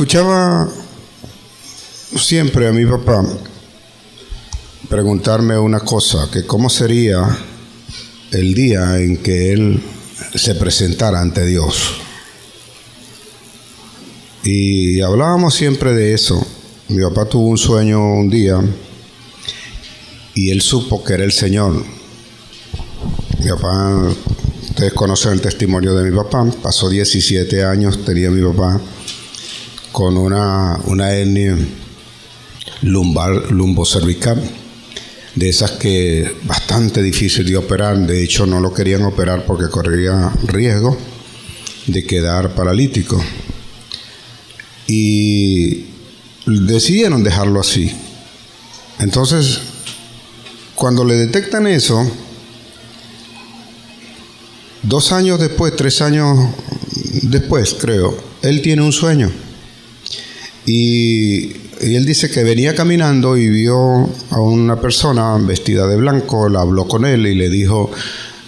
Escuchaba siempre a mi papá preguntarme una cosa, que cómo sería el día en que él se presentara ante Dios. Y hablábamos siempre de eso. Mi papá tuvo un sueño un día y él supo que era el Señor. Mi papá, ustedes conocen el testimonio de mi papá, pasó 17 años, tenía mi papá con una hernia lumbocervical, de esas que bastante difícil de operar. De hecho, no lo querían operar porque corría riesgo de quedar paralítico. Y decidieron dejarlo así. Entonces, cuando le detectan eso, 2 años después, 3 años después, creo, él tiene un sueño. Y él dice que venía caminando y vio a una persona vestida de blanco, la habló con él y le dijo: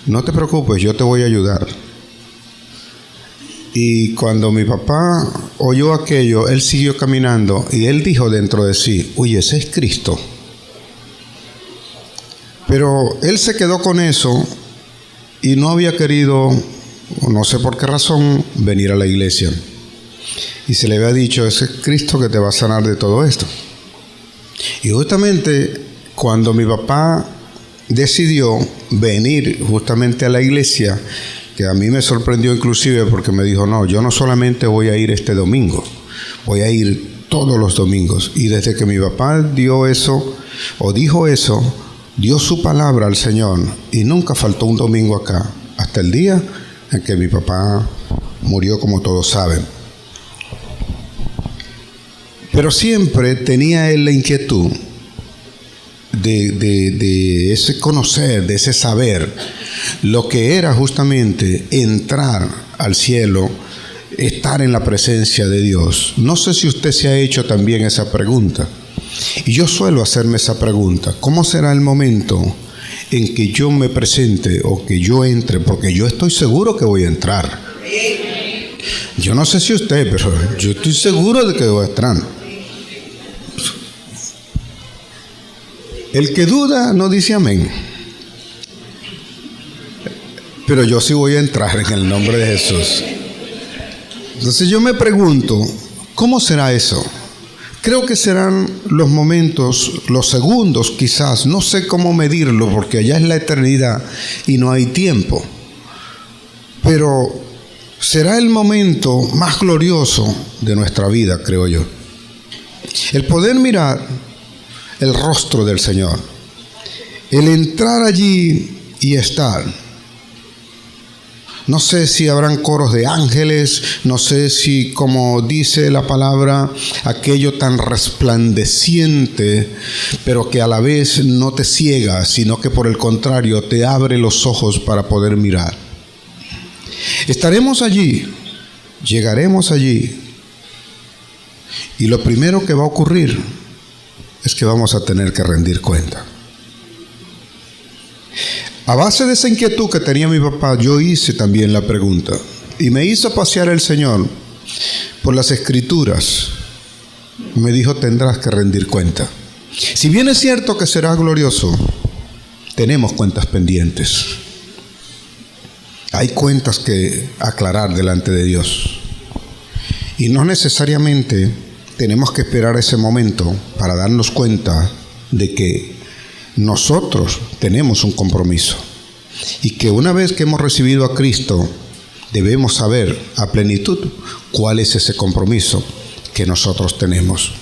no te preocupes, yo te voy a ayudar. Y cuando mi papá oyó aquello, él siguió caminando y él dijo dentro de sí: uy, ese es Cristo. Pero él se quedó con eso y no había querido, no sé por qué razón, venir a la iglesia. Y se le había dicho: ese es Cristo que te va a sanar de todo esto. Y justamente cuando mi papá decidió venir justamente a la iglesia, que a mí me sorprendió inclusive porque me dijo: no, yo no solamente voy a ir este domingo, voy a ir todos los domingos. Y desde que mi papá dio eso, o dijo eso, dio su palabra al Señor y nunca faltó un domingo acá, hasta el día en que mi papá murió, como todos saben. Pero siempre tenía él la inquietud de ese conocer, de ese saber, lo que era justamente entrar al cielo, estar en la presencia de Dios. No sé si usted se ha hecho también esa pregunta. Y yo suelo hacerme esa pregunta: ¿cómo será el momento en que yo me presente o que yo entre? Porque yo estoy seguro que voy a entrar. Yo no sé si usted, pero yo estoy seguro de que voy a entrar. El que duda no dice amén. Pero yo sí voy a entrar en el nombre de Jesús. Entonces yo me pregunto: ¿cómo será eso? Creo que serán los momentos, los segundos quizás, no sé cómo medirlo porque allá es la eternidad y no hay tiempo. Pero será el momento más glorioso de nuestra vida, creo yo. El poder mirar el rostro del Señor, el entrar allí y estar. No sé si habrán coros de ángeles, no sé si, como dice la palabra, aquello tan resplandeciente, pero que a la vez no te ciega, sino que por el contrario te abre los ojos para poder mirar. Estaremos allí, llegaremos allí, y lo primero que va a ocurrir es que vamos a tener que rendir cuenta. A base de esa inquietud que tenía mi papá, yo hice también la pregunta y me hizo pasear el Señor por las Escrituras. Me dijo: tendrás que rendir cuenta. Si bien es cierto que será glorioso, tenemos cuentas pendientes. Hay cuentas que aclarar delante de Dios. Y no necesariamente tenemos que esperar ese momento para darnos cuenta de que nosotros tenemos un compromiso y que una vez que hemos recibido a Cristo debemos saber a plenitud cuál es ese compromiso que nosotros tenemos,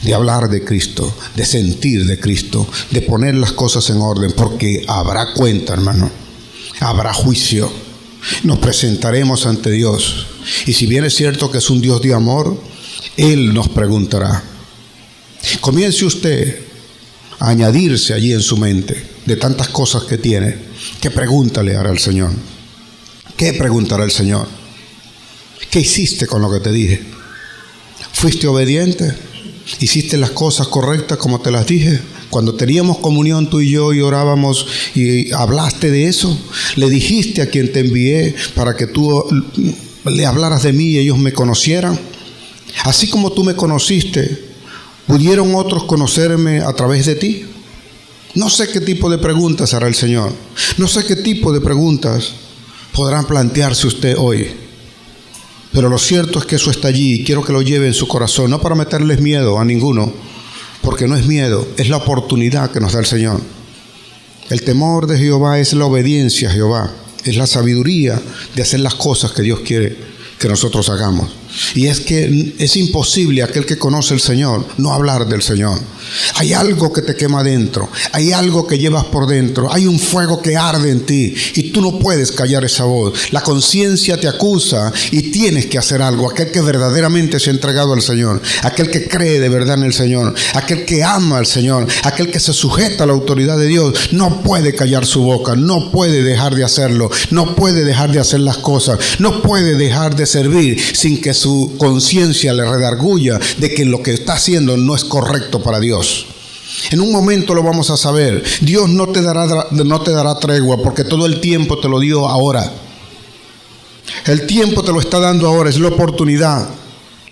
de hablar de Cristo, de sentir de Cristo, de poner las cosas en orden, porque habrá cuenta, hermano, habrá juicio, nos presentaremos ante Dios, y si bien es cierto que es un Dios de amor, Él nos preguntará. Comience usted a añadirse allí en su mente de tantas cosas que tiene. ¿Qué pregunta le hará al Señor? ¿Qué preguntará el Señor? ¿Qué hiciste con lo que te dije? ¿Fuiste obediente? ¿Hiciste las cosas correctas como te las dije? Cuando teníamos comunión tú y yo y orábamos y hablaste de eso, le dijiste a quien te envié para que tú le hablaras de mí y ellos me conocieran. Así como tú me conociste, ¿pudieron otros conocerme a través de ti? No sé qué tipo de preguntas hará el Señor. No sé qué tipo de preguntas podrán plantearse usted hoy. Pero lo cierto es que eso está allí y quiero que lo lleve en su corazón, no para meterles miedo a ninguno, porque no es miedo, es la oportunidad que nos da el Señor. El temor de Jehová es la obediencia a Jehová, es la sabiduría de hacer las cosas que Dios quiere que nosotros hagamos. Y es que es imposible aquel que conoce al Señor no hablar del Señor. Hay algo que te quema dentro, hay algo que llevas por dentro, hay un fuego que arde en ti y tú no puedes callar esa voz. La conciencia te acusa y tienes que hacer algo. Aquel que verdaderamente se ha entregado al Señor, aquel que cree de verdad en el Señor, aquel que ama al Señor, aquel que se sujeta a la autoridad de Dios, no puede callar su boca, no puede dejar de hacerlo, no puede dejar de hacer las cosas, no puede dejar de servir sin que su conciencia le redarguya de que lo que está haciendo no es correcto para Dios. En un momento lo vamos a saber. Dios no te dará tregua, porque todo el tiempo te lo dio ahora. El tiempo te lo está dando ahora, es la oportunidad.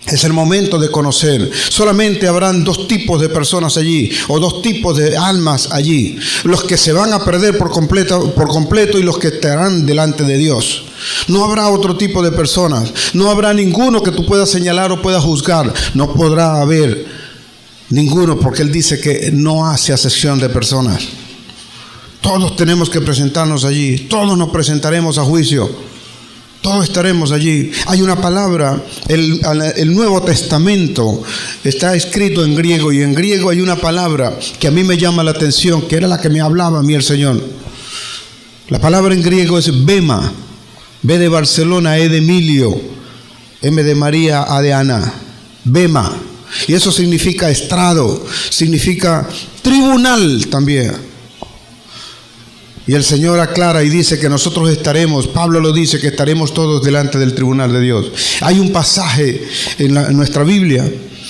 Es el momento de conocer. Solamente habrán dos tipos de personas allí, o dos tipos de almas allí: los que se van a perder por completo y los que estarán delante de Dios. No habrá otro tipo de personas. No habrá ninguno que tú puedas señalar o puedas juzgar. No podrá haber ninguno, porque Él dice que no hace acepción de personas. Todos tenemos que presentarnos allí. Todos nos presentaremos a juicio. Todos estaremos allí. Hay una palabra, el Nuevo Testamento está escrito en griego, y en griego hay una palabra que a mí me llama la atención, que era la que me hablaba a mí el Señor. La palabra en griego es bema. B de Barcelona, E de Emilio, M de María, A de Ana. Bema. Y eso significa estrado, significa tribunal también. Y el Señor aclara y dice que nosotros estaremos, Pablo lo dice, que estaremos todos delante del tribunal de Dios. Hay un pasaje en nuestra Biblia,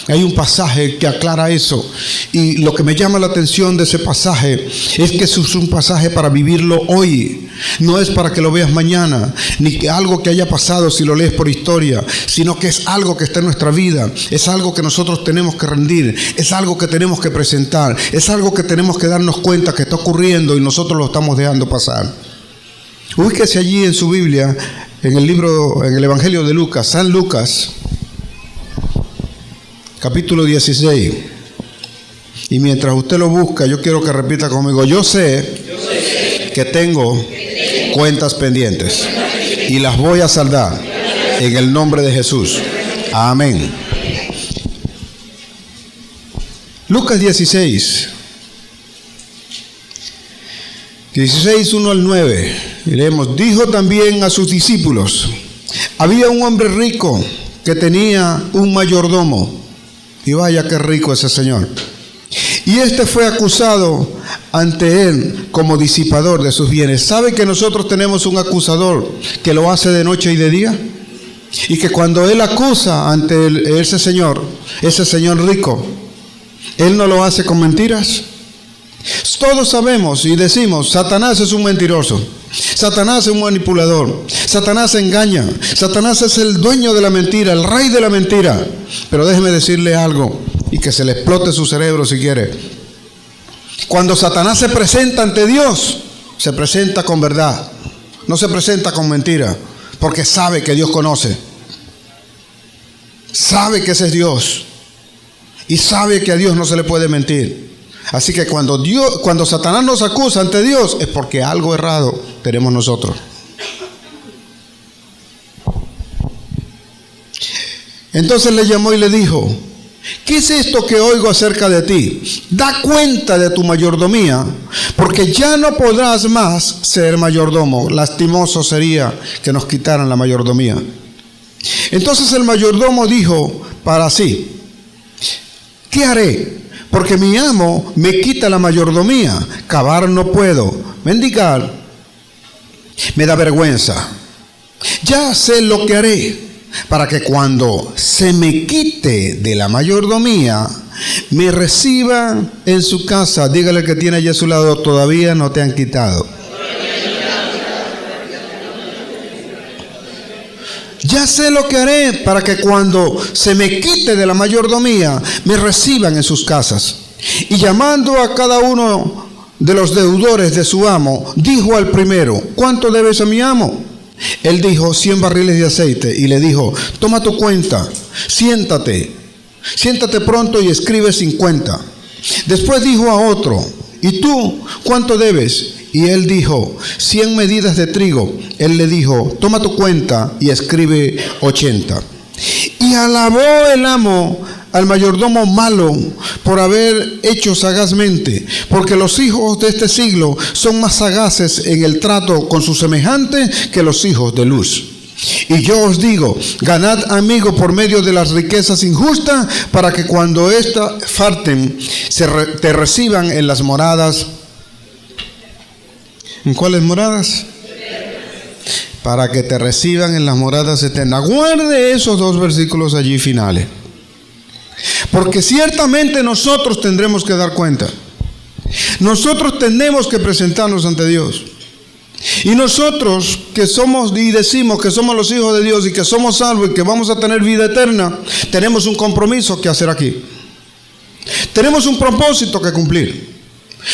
hay un pasaje que aclara eso. Y lo que me llama la atención de ese pasaje es que es un pasaje para vivirlo hoy. No es para que lo veas mañana, ni que algo que haya pasado si lo lees por historia, sino que es algo que está en nuestra vida, es algo que nosotros tenemos que rendir, es algo que tenemos que presentar, es algo que tenemos que darnos cuenta que está ocurriendo y nosotros lo estamos dejando pasar. Ubíquese allí en su Biblia, en el Evangelio de Lucas, San Lucas, capítulo 16. Y mientras usted lo busca, yo quiero que repita conmigo: yo sé que tengo cuentas pendientes y las voy a saldar en el nombre de Jesús. Amén. Lucas 16, 1 al 9. Y leemos: dijo también a sus discípulos: había un hombre rico que tenía un mayordomo, y vaya que rico ese señor. Y este fue acusado ante él como disipador de sus bienes. ¿Sabe que nosotros tenemos un acusador que lo hace de noche y de día? Y que cuando él acusa ante ese señor rico, él no lo hace con mentiras. Todos sabemos y decimos: Satanás es un mentiroso, Satanás es un manipulador, Satanás engaña, Satanás es el dueño de la mentira, el rey de la mentira. Pero déjeme decirle algo, y que se le explote su cerebro si quiere. Cuando Satanás se presenta ante Dios, se presenta con verdad, no se presenta con mentira, porque sabe que Dios conoce, sabe que ese es Dios, y sabe que a Dios no se le puede mentir. Así que cuando Satanás nos acusa ante Dios, es porque algo errado tenemos nosotros. Entonces le llamó y le dijo: ¿qué es esto que oigo acerca de ti? Da cuenta de tu mayordomía, porque ya no podrás más ser mayordomo. Lastimoso sería que nos quitaran la mayordomía. Entonces el mayordomo dijo para sí: ¿qué haré? Porque mi amo me quita la mayordomía. Cavar no puedo, mendigar me da vergüenza. Ya sé lo que haré, para que cuando se me quite de la mayordomía, me reciba en su casa. Dígale que tiene allí a su lado: todavía no te han quitado. Ya sé lo que haré para que cuando se me quite de la mayordomía, me reciban en sus casas. Y llamando a cada uno de los deudores de su amo, dijo al primero: ¿cuánto debes a mi amo? Él dijo: 100 barriles de aceite. Y le dijo: toma tu cuenta, siéntate pronto y escribe 50. Después dijo a otro: ¿y tú cuánto debes? Y él dijo: 100 medidas de trigo. Él le dijo: toma tu cuenta y escribe 80. Y alabó el amo al mayordomo malo por haber hecho sagazmente, porque los hijos de este siglo son más sagaces en el trato con sus semejantes que los hijos de luz. Y yo os digo: ganad amigos por medio de las riquezas injustas, para que cuando éstas falten te reciban en las moradas. ¿En cuáles moradas? Para que te reciban en las moradas eternas. Guarde esos 2 versículos allí finales, porque ciertamente nosotros tendremos que dar cuenta. Nosotros tenemos que presentarnos ante Dios. Y nosotros que somos y decimos que somos los hijos de Dios y que somos salvos y que vamos a tener vida eterna, tenemos un compromiso que hacer aquí. Tenemos un propósito que cumplir.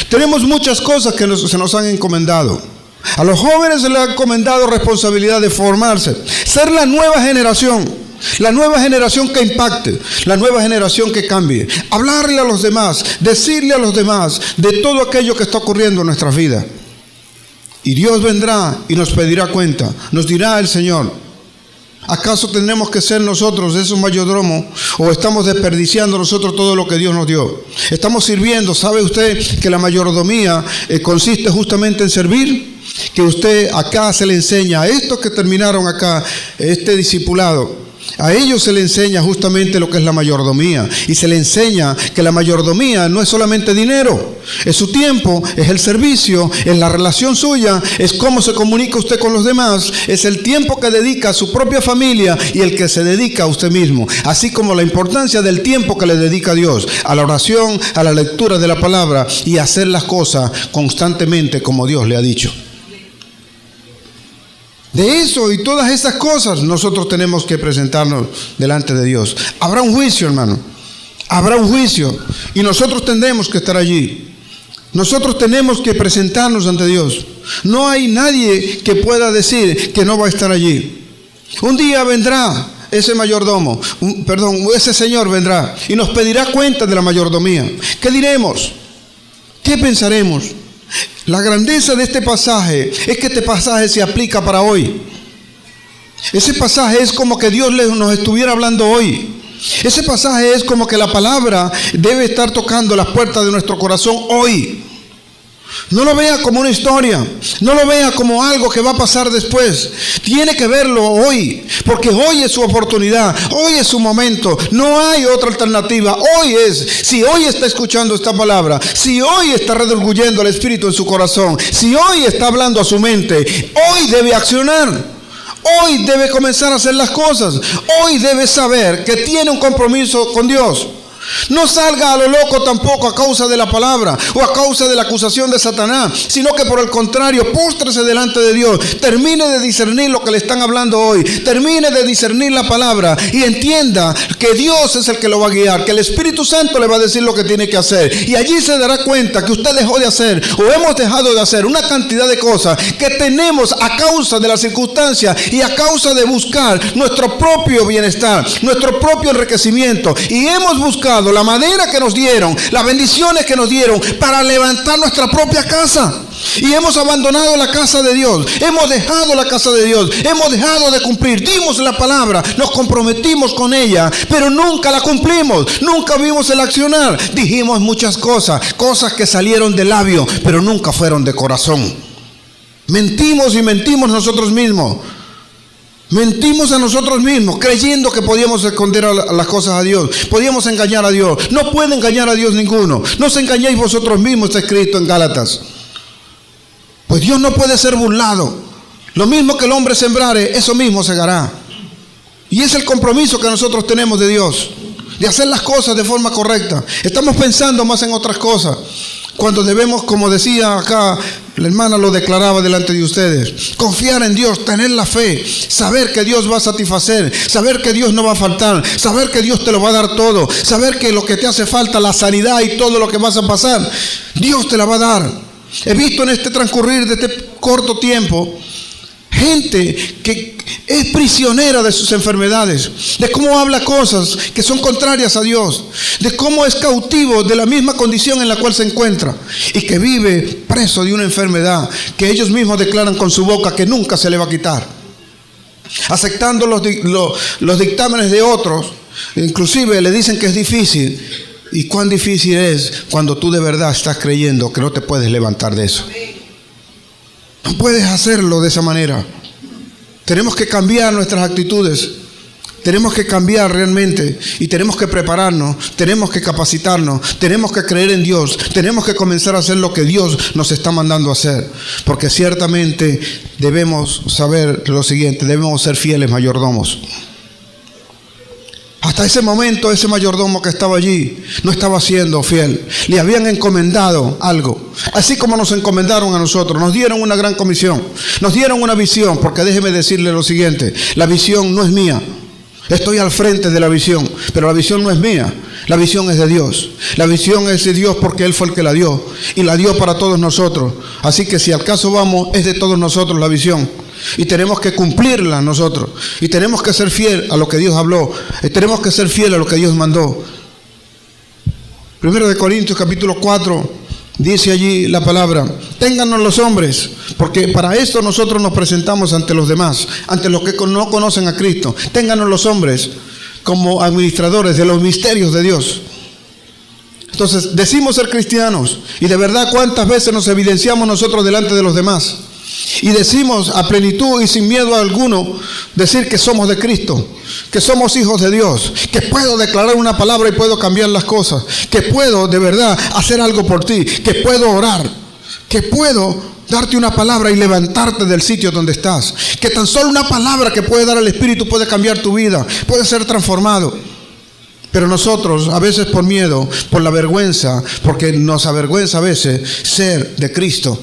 Tenemos muchas cosas que se nos han encomendado. A los jóvenes se les ha encomendado responsabilidad de formarse, ser la nueva generación que impacte, la nueva generación que cambie, hablarle a los demás, decirle a los demás de todo aquello que está ocurriendo en nuestras vidas. Y Dios vendrá y nos pedirá cuenta. Nos dirá el Señor: ¿acaso tenemos que ser nosotros esos mayordomos, o estamos desperdiciando nosotros todo lo que Dios nos dio? Estamos sirviendo. ¿Sabe usted que la mayordomía consiste justamente en servir? Que usted acá se le enseña a estos que terminaron acá este discipulado. A ellos se le enseña justamente lo que es la mayordomía, y se le enseña que la mayordomía no es solamente dinero, es su tiempo, es el servicio, es la relación suya, es cómo se comunica usted con los demás, es el tiempo que dedica a su propia familia y el que se dedica a usted mismo, así como la importancia del tiempo que le dedica a Dios, a la oración, a la lectura de la palabra y a hacer las cosas constantemente como Dios le ha dicho. De eso y todas esas cosas nosotros tenemos que presentarnos delante de Dios. Habrá un juicio, hermano. Habrá un juicio. Y nosotros tendremos que estar allí. Nosotros tenemos que presentarnos ante Dios. No hay nadie que pueda decir que no va a estar allí. Un día vendrá ese mayordomo, ese señor vendrá y nos pedirá cuenta de la mayordomía. ¿Qué diremos? ¿Qué pensaremos? La grandeza de este pasaje es que este pasaje se aplica para hoy. Ese pasaje es como que Dios nos estuviera hablando hoy. Ese pasaje es como que la palabra debe estar tocando las puertas de nuestro corazón hoy. No lo vea como una historia, no lo vea como algo que va a pasar después. Tiene que verlo hoy, porque hoy es su oportunidad, hoy es su momento. No hay otra alternativa. Hoy es, si hoy está escuchando esta palabra, si hoy está redarguyendo el Espíritu en su corazón, si hoy está hablando a su mente, hoy debe accionar. Hoy debe comenzar a hacer las cosas. Hoy debe saber que tiene un compromiso con Dios. No salga a lo loco tampoco a causa de la palabra o a causa de la acusación de Satanás, sino que por el contrario, póstrese delante de Dios, termine de discernir lo que le están hablando hoy, termine de discernir la palabra y entienda que Dios es el que lo va a guiar, que el Espíritu Santo le va a decir lo que tiene que hacer, y allí se dará cuenta que usted dejó de hacer o hemos dejado de hacer una cantidad de cosas que tenemos a causa de las circunstancias y a causa de buscar nuestro propio bienestar, nuestro propio enriquecimiento, y hemos buscado la madera que nos dieron, las bendiciones que nos dieron para levantar nuestra propia casa, y hemos abandonado la casa de Dios, hemos dejado la casa de Dios, hemos dejado de cumplir. Dimos la palabra, nos comprometimos con ella, pero nunca la cumplimos, nunca vimos el accionar. Dijimos muchas cosas que salieron de labio, pero nunca fueron de corazón. Mentimos y mentimos nosotros mismos. Mentimos a nosotros mismos, creyendo que podíamos esconder las cosas a Dios, podíamos engañar a Dios. No puede engañar a Dios ninguno. No os engañéis vosotros mismos, está escrito en Gálatas. Pues Dios no puede ser burlado. Lo mismo que el hombre sembrare, eso mismo segará. Y es el compromiso que nosotros tenemos de Dios, de hacer las cosas de forma correcta. Estamos pensando más en otras cosas. Cuando debemos, como decía acá, la hermana lo declaraba delante de ustedes, confiar en Dios, tener la fe, saber que Dios va a satisfacer, saber que Dios no va a faltar, saber que Dios te lo va a dar todo, saber que lo que te hace falta, la sanidad y todo lo que vas a pasar, Dios te la va a dar. He visto en este transcurrir de este corto tiempo gente que es prisionera de sus enfermedades, de cómo habla cosas que son contrarias a Dios, de cómo es cautivo de la misma condición en la cual se encuentra y que vive preso de una enfermedad que ellos mismos declaran con su boca que nunca se le va a quitar, aceptando los dictámenes de otros. Inclusive le dicen que es difícil. ¿Y cuán difícil es cuando tú de verdad estás creyendo que no te puedes levantar de eso? No puedes hacerlo de esa manera. Tenemos que cambiar nuestras actitudes. Tenemos que cambiar realmente y tenemos que prepararnos, tenemos que capacitarnos, tenemos que creer en Dios, tenemos que comenzar a hacer lo que Dios nos está mandando a hacer. Porque ciertamente debemos saber lo siguiente, debemos ser fieles mayordomos. Hasta ese momento, ese mayordomo que estaba allí no estaba siendo fiel. Le habían encomendado algo, así como nos encomendaron a nosotros. Nos dieron una gran comisión, nos dieron una visión, porque déjeme decirle lo siguiente, la visión no es mía. Estoy al frente de la visión, pero la visión no es mía, la visión es de Dios. La visión es de Dios porque Él fue el que la dio, y la dio para todos nosotros. Así que si al caso vamos, es de todos nosotros la visión. Y tenemos que cumplirla nosotros. Y tenemos que ser fiel a lo que Dios habló. Y tenemos que ser fiel a lo que Dios mandó. 1 Corintios capítulo 4 dice allí la palabra: téngannos los hombres, porque para esto nosotros nos presentamos ante los demás, ante los que no conocen a Cristo. Téngannos los hombres como administradores de los misterios de Dios. Entonces decimos ser cristianos, y de verdad cuántas veces nos evidenciamos nosotros delante de los demás. Y decimos a plenitud y sin miedo alguno decir que somos de Cristo, que somos hijos de Dios, que puedo declarar una palabra y puedo cambiar las cosas, que puedo de verdad hacer algo por ti, que puedo orar, que puedo darte una palabra y levantarte del sitio donde estás, que tan solo una palabra que puede dar al Espíritu puede cambiar tu vida, puede ser transformado. Pero nosotros a veces por miedo, por la vergüenza, porque nos avergüenza a veces ser de Cristo,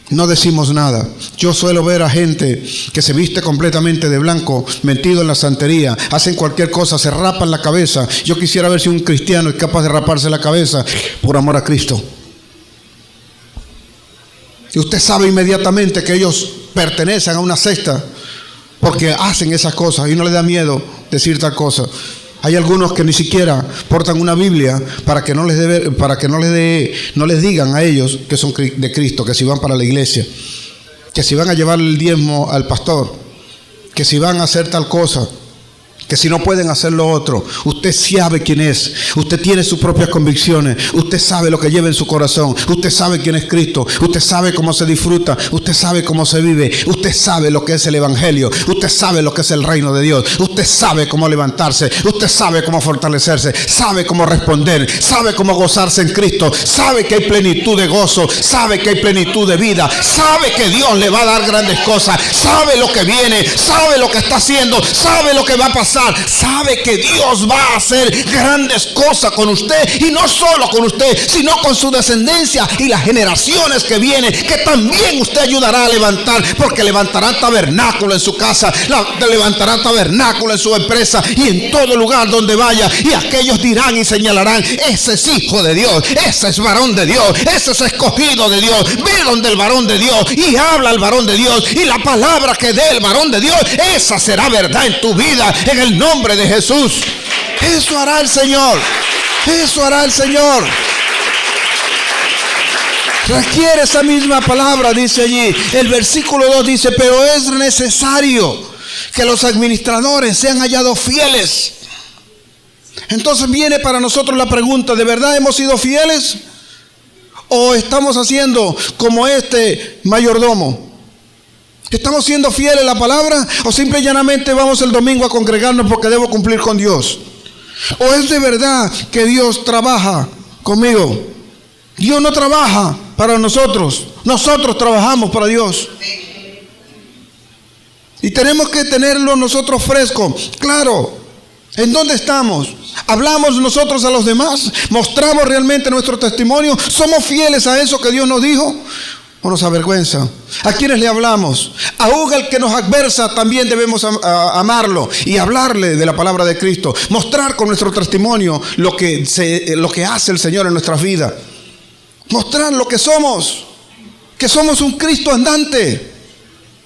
no decimos nada. Yo suelo ver a gente que se viste completamente de blanco, metido en la santería, hacen cualquier cosa, se rapan la cabeza. Yo quisiera ver si un cristiano es capaz de raparse la cabeza por amor a Cristo. Y usted sabe inmediatamente que ellos pertenecen a una secta porque hacen esas cosas y no les da miedo decir tal cosa. Hay algunos que ni siquiera portan una Biblia para que no les digan a ellos que son de Cristo, que si van para la iglesia, que si van a llevar el diezmo al pastor, que si van a hacer tal cosa, que si no pueden hacer lo otro. Usted sabe quién es, usted tiene sus propias convicciones, usted sabe lo que lleva en su corazón, usted sabe quién es Cristo, usted sabe cómo se disfruta, usted sabe cómo se vive, usted sabe lo que es el evangelio, usted sabe lo que es el reino de Dios, usted sabe cómo levantarse, usted sabe cómo fortalecerse, sabe cómo responder, sabe cómo gozarse en Cristo, sabe que hay plenitud de gozo, sabe que hay plenitud de vida, sabe que Dios le va a dar grandes cosas, sabe lo que viene, sabe lo que está haciendo, sabe lo que va a pasar, sabe que Dios va a hacer grandes cosas con usted, y no solo con usted, sino con su descendencia y las generaciones que vienen, que también usted ayudará a levantar, porque levantará tabernáculo en su casa, levantará tabernáculo en su empresa y en todo lugar donde vaya, y aquellos dirán y señalarán: ese es hijo de Dios, ese es varón de Dios, ese es escogido de Dios. Ve donde el varón de Dios y habla al varón de Dios, y la palabra que dé el varón de Dios, esa será verdad en tu vida, en el nombre de Jesús. Eso hará el Señor, eso hará el Señor. Requiere esa misma palabra, dice allí. El versículo 2 dice: pero es necesario que los administradores sean hallados fieles. Entonces viene para nosotros la pregunta: ¿de verdad hemos sido fieles? ¿O estamos haciendo como este mayordomo? ¿Estamos siendo fieles a la palabra? ¿O simple y llanamente vamos el domingo a congregarnos porque debo cumplir con Dios? ¿O es de verdad que Dios trabaja conmigo? Dios no trabaja para nosotros, nosotros trabajamos para Dios. Y tenemos que tenerlo nosotros fresco. Claro, ¿en dónde estamos? ¿Hablamos nosotros a los demás? ¿Mostramos realmente nuestro testimonio? ¿Somos fieles a eso que Dios nos dijo? ¿O nos avergüenza? ¿A quiénes le hablamos? Aún al que nos adversa también debemos amarlo y hablarle de la palabra de Cristo. Mostrar con nuestro testimonio lo que hace el Señor en nuestras vidas. Mostrar lo que somos un Cristo andante,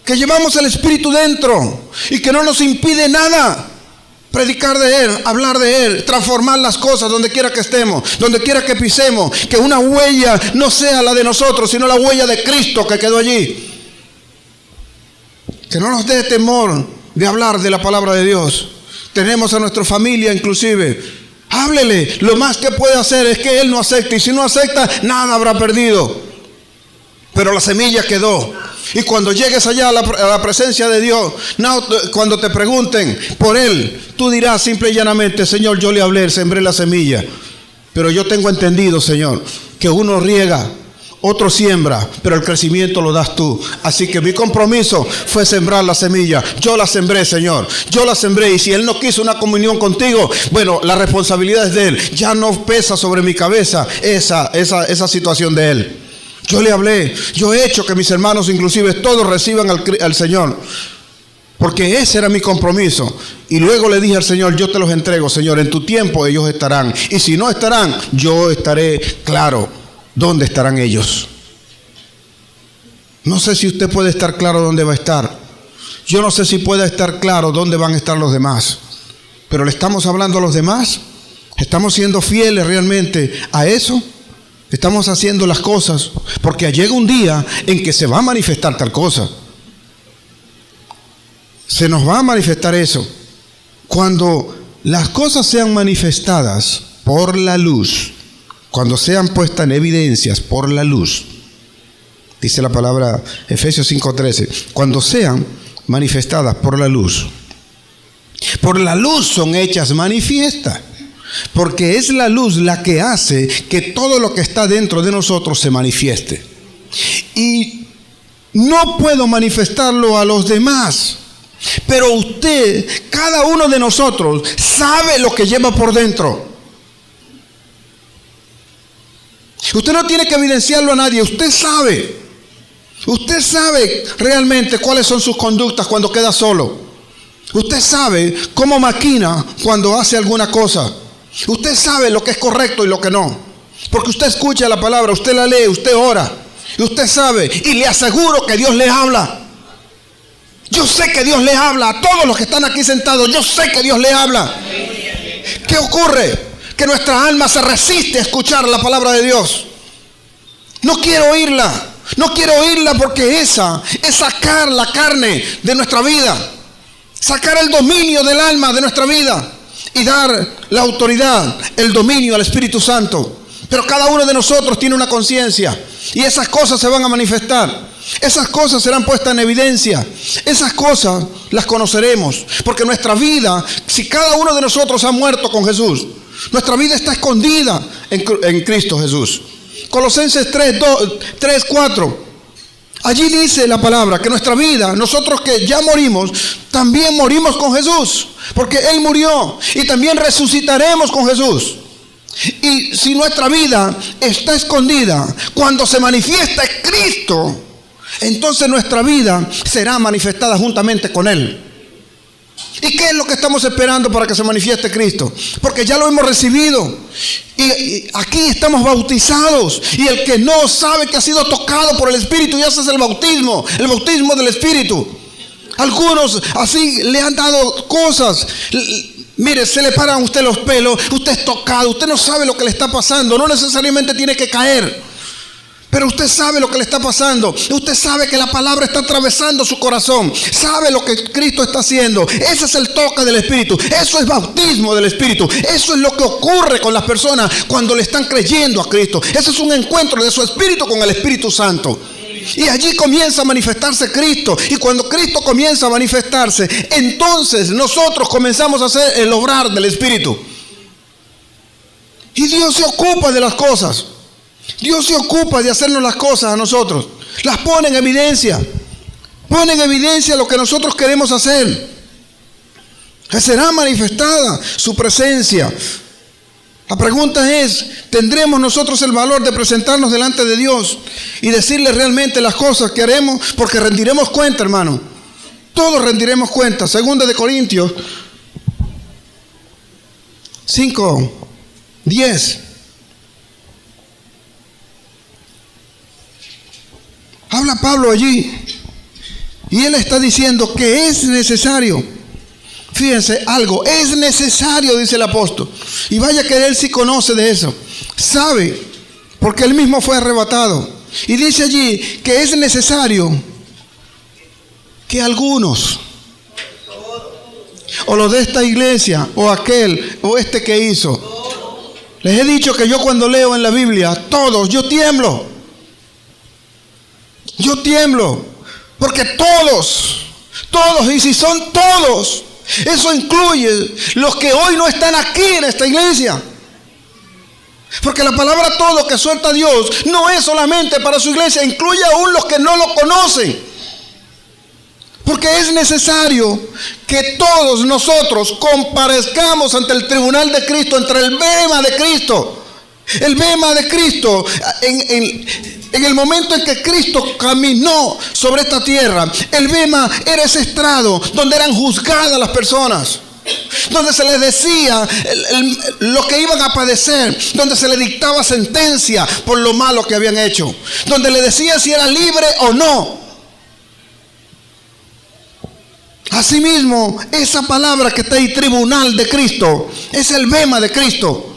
que llevamos el Espíritu dentro y que no nos impide nada predicar de Él, hablar de Él, transformar las cosas donde quiera que estemos, donde quiera que pisemos, que una huella no sea la de nosotros, sino la huella de Cristo que quedó allí. Que no nos dé temor de hablar de la palabra de Dios. Tenemos a nuestra familia inclusive. Háblele, lo más que puede hacer es que Él no acepte, y si no acepta, nada habrá perdido. Pero la semilla quedó. Y cuando llegues allá a la presencia de Dios, cuando te pregunten por Él, tú dirás simple y llanamente: Señor, yo le hablé, sembré la semilla. Pero yo tengo entendido, Señor, que uno riega, otro siembra, pero el crecimiento lo das tú. Así que mi compromiso fue sembrar la semilla. Yo la sembré, Señor. Yo la sembré. Y si Él no quiso una comunión contigo, bueno, la responsabilidad es de Él. Ya no pesa sobre mi cabeza esa situación de Él. Yo le hablé, yo he hecho que mis hermanos inclusive todos reciban al Señor, porque ese era mi compromiso. Y luego le dije al Señor: yo te los entrego, Señor, en tu tiempo ellos estarán, y si no estarán, yo estaré claro dónde estarán ellos. No sé si usted puede estar claro dónde va a estar. Yo no sé si pueda estar claro dónde van a estar los demás, pero ¿le estamos hablando a los demás? ¿Estamos siendo fieles realmente a eso? Estamos haciendo las cosas, porque llega un día en que se va a manifestar tal cosa. Se nos va a manifestar eso. Cuando las cosas sean manifestadas por la luz, cuando sean puestas en evidencias por la luz, dice la palabra Efesios 5:13, cuando sean manifestadas por la luz son hechas manifiestas. Porque es la luz la que hace que todo lo que está dentro de nosotros se manifieste. Y no puedo manifestarlo a los demás, pero usted, cada uno de nosotros, sabe lo que lleva por dentro. Usted no tiene que evidenciarlo a nadie. Usted sabe realmente cuáles son sus conductas cuando queda solo. Usted sabe cómo maquina cuando hace alguna cosa. Usted sabe lo que es correcto y lo que no, porque usted escucha la palabra, usted la lee, usted ora, y usted sabe, y le aseguro que Dios le habla. Yo sé que Dios le habla a todos los que están aquí sentados. Yo sé que Dios le habla. ¿Qué ocurre? Que nuestra alma se resiste a escuchar la palabra de Dios. No quiero oírla porque esa es sacar la carne de nuestra vida, sacar el dominio del alma de nuestra vida y dar la autoridad, el dominio al Espíritu Santo. Pero cada uno de nosotros tiene una conciencia, y esas cosas se van a manifestar. Esas cosas serán puestas en evidencia. Esas cosas las conoceremos, porque nuestra vida, si cada uno de nosotros ha muerto con Jesús, nuestra vida está escondida en Cristo Jesús. Colosenses 3:4. Allí dice la palabra que nuestra vida, nosotros que ya morimos, también morimos con Jesús, porque Él murió, y también resucitaremos con Jesús. Y si nuestra vida está escondida, cuando se manifiesta Cristo, entonces nuestra vida será manifestada juntamente con Él. ¿Y qué es lo que estamos esperando para que se manifieste Cristo? Porque ya lo hemos recibido. Y aquí estamos bautizados. Y el que no sabe que ha sido tocado por el Espíritu, ya ese es el bautismo del Espíritu. Algunos así le han dado cosas. Mire, se le paran a usted los pelos, usted es tocado, usted no sabe lo que le está pasando. No necesariamente tiene que caer, pero usted sabe lo que le está pasando. Usted sabe que la palabra está atravesando su corazón. Sabe lo que Cristo está haciendo. Ese es el toque del Espíritu. Eso es bautismo del Espíritu. Eso es lo que ocurre con las personas cuando le están creyendo a Cristo. Ese es un encuentro de su Espíritu con el Espíritu Santo. Y allí comienza a manifestarse Cristo. Y cuando Cristo comienza a manifestarse, entonces nosotros comenzamos a hacer el obrar del Espíritu. Y Dios se ocupa de las cosas. Dios se ocupa de hacernos las cosas a nosotros. Las pone en evidencia. Pone en evidencia lo que nosotros queremos hacer. Será manifestada su presencia. La pregunta es, ¿tendremos nosotros el valor de presentarnos delante de Dios y decirle realmente las cosas que haremos? Porque rendiremos cuenta, hermano. Todos rendiremos cuenta. 2 Corintios 5:10. Habla Pablo allí y él está diciendo que es necesario. Fíjense algo, es necesario, dice el apóstol. Y vaya que él sí conoce de eso. Sabe, porque él mismo fue arrebatado. Y dice allí que es necesario que algunos, o los de esta iglesia, o aquel, o este que hizo. Les he dicho que yo cuando leo en la Biblia, todos, yo tiemblo. Yo tiemblo. Porque todos, y si son todos, eso incluye los que hoy no están aquí en esta iglesia. Porque la palabra todo que suelta Dios no es solamente para su iglesia, incluye aún los que no lo conocen. Porque es necesario que todos nosotros comparezcamos ante el tribunal de Cristo, entre el bema de Cristo. El bema de Cristo, en el momento en que Cristo caminó sobre esta tierra, el bema era ese estrado donde eran juzgadas las personas, donde se les decía lo que iban a padecer, donde se les dictaba sentencia por lo malo que habían hecho, donde le decía si era libre o no. Asimismo, esa palabra que está ahí, tribunal de Cristo, es el bema de Cristo.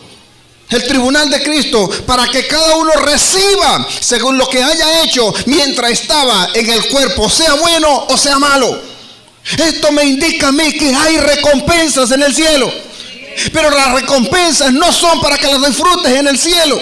El tribunal de Cristo, para que cada uno reciba según lo que haya hecho mientras estaba en el cuerpo, sea bueno o sea malo. Esto me indica a mí que hay recompensas en el cielo. Pero las recompensas no son para que las disfrutes en el cielo,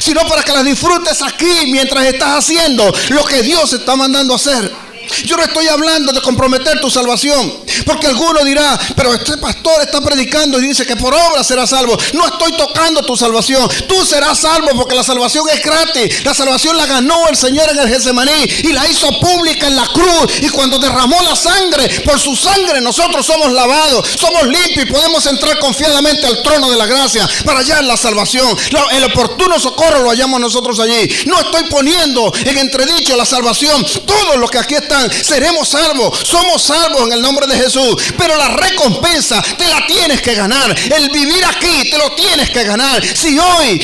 sino para que las disfrutes aquí mientras estás haciendo lo que Dios está mandando hacer. Yo no estoy hablando de comprometer tu salvación, porque alguno dirá, pero este pastor está predicando y dice que por obra serás salvo. No estoy tocando tu salvación. Tú serás salvo porque la salvación es gratis. La salvación la ganó el Señor en el Getsemaní y la hizo pública en la cruz. Y cuando derramó la sangre, por su sangre nosotros somos lavados, somos limpios y podemos entrar confiadamente al trono de la gracia para hallar la salvación. El oportuno socorro lo hallamos nosotros allí. No estoy poniendo en entredicho la salvación. Todos los que aquí están seremos salvos, somos salvos en el nombre de Jesús, pero la recompensa te la tienes que ganar. El vivir aquí te lo tienes que ganar. Si hoy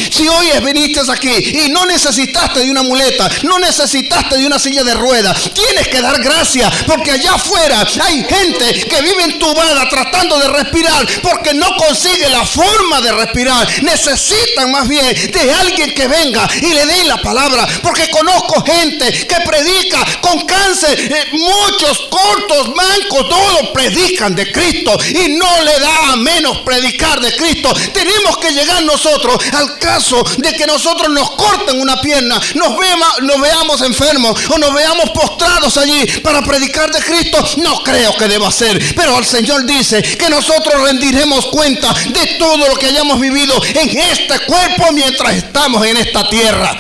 viniste aquí y no necesitaste de una muleta, no necesitaste de una silla de ruedas, tienes que dar gracias, porque allá afuera hay gente que vive entubada tratando de respirar porque no consigue la forma de respirar. Necesitan más bien de alguien que venga y le dé la palabra, porque conozco gente que predica con cáncer. Muchos cortos, mancos, todos predican de Cristo y no le da a menos predicar de Cristo. Tenemos que llegar nosotros al caso de que nosotros nos corten una pierna, nos veamos enfermos o nos veamos postrados allí para predicar de Cristo. No creo que deba ser, pero el Señor dice que nosotros rendiremos cuenta de todo lo que hayamos vivido en este cuerpo mientras estamos en esta tierra.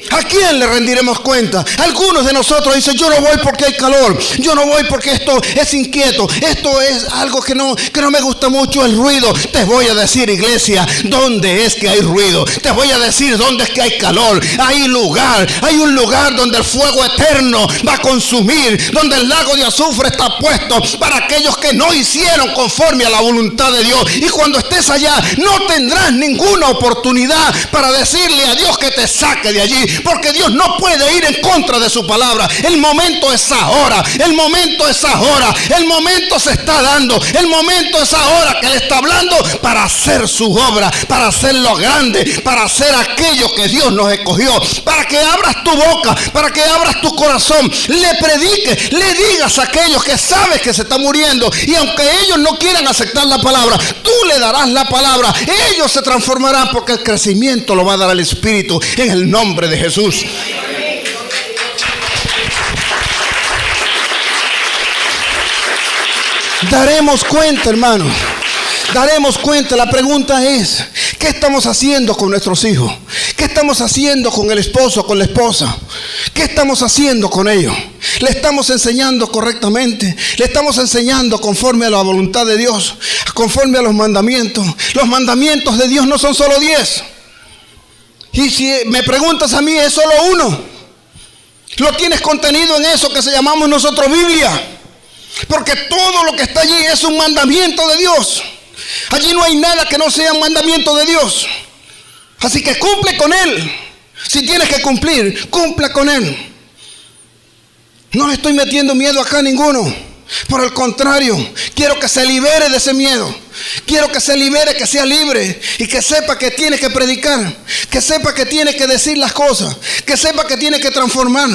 ¿A quién le rendiremos cuenta? Algunos de nosotros dicen, yo no voy porque hay calor, yo no voy porque esto es inquieto, esto es algo que no me gusta mucho, el ruido. Te voy a decir, iglesia, ¿dónde es que hay ruido? Te voy a decir dónde es que hay calor. Hay un lugar donde el fuego eterno va a consumir, donde el lago de azufre está puesto para aquellos que no hicieron conforme a la voluntad de Dios. Y cuando estés allá no tendrás ninguna oportunidad para decirle a Dios que te saque de allí, porque Dios no puede ir en contra de su palabra. El momento es ahora, el momento es ahora, el momento se está dando, el momento es ahora que Él está hablando para hacer su obra, para hacerlo grande, para hacer aquello que Dios nos escogió, para que abras tu boca, para que abras tu corazón, le prediques, le digas a aquellos que sabes que se está muriendo, y aunque ellos no quieran aceptar la palabra, tú le darás la palabra, ellos se transformarán, porque el crecimiento lo va a dar el Espíritu en el nombre de Jesús. Daremos cuenta, hermano. daremos cuenta. La pregunta es, ¿qué estamos haciendo con nuestros hijos? ¿Qué estamos haciendo con el esposo, con la esposa? ¿Qué estamos haciendo con ellos? ¿Le estamos enseñando correctamente? ¿Le estamos enseñando conforme a la voluntad de Dios? Conforme a los mandamientos. Los mandamientos de Dios no son solo 10. Y si me preguntas a mí, es solo uno. Lo tienes contenido en eso que se llamamos nosotros Biblia. Porque todo lo que está allí es un mandamiento de Dios. Allí no hay nada que no sea un mandamiento de Dios. Así que cumple con él. Si tienes que cumplir, cumpla con él. No le estoy metiendo miedo acá a ninguno. Por el contrario, quiero que se libere de ese miedo. Quiero que se libere, que sea libre y que sepa que tiene que predicar, que sepa que tiene que decir las cosas, que sepa que tiene que transformar.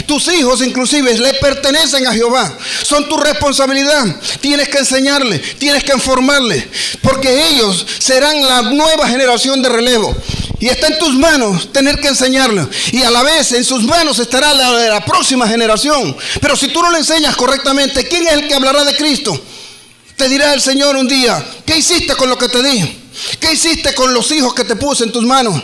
Tus hijos inclusive le pertenecen a Jehová, son tu responsabilidad. Tienes que enseñarle, tienes que informarle, porque ellos serán la nueva generación de relevo. Y está en tus manos tener que enseñarle. Y a la vez en sus manos estará la próxima generación. Pero si tú no le enseñas correctamente, ¿quién es el que hablará de Cristo? Te dirá el Señor un día, ¿qué hiciste con lo que te di? ¿Qué hiciste con los hijos que te puse en tus manos?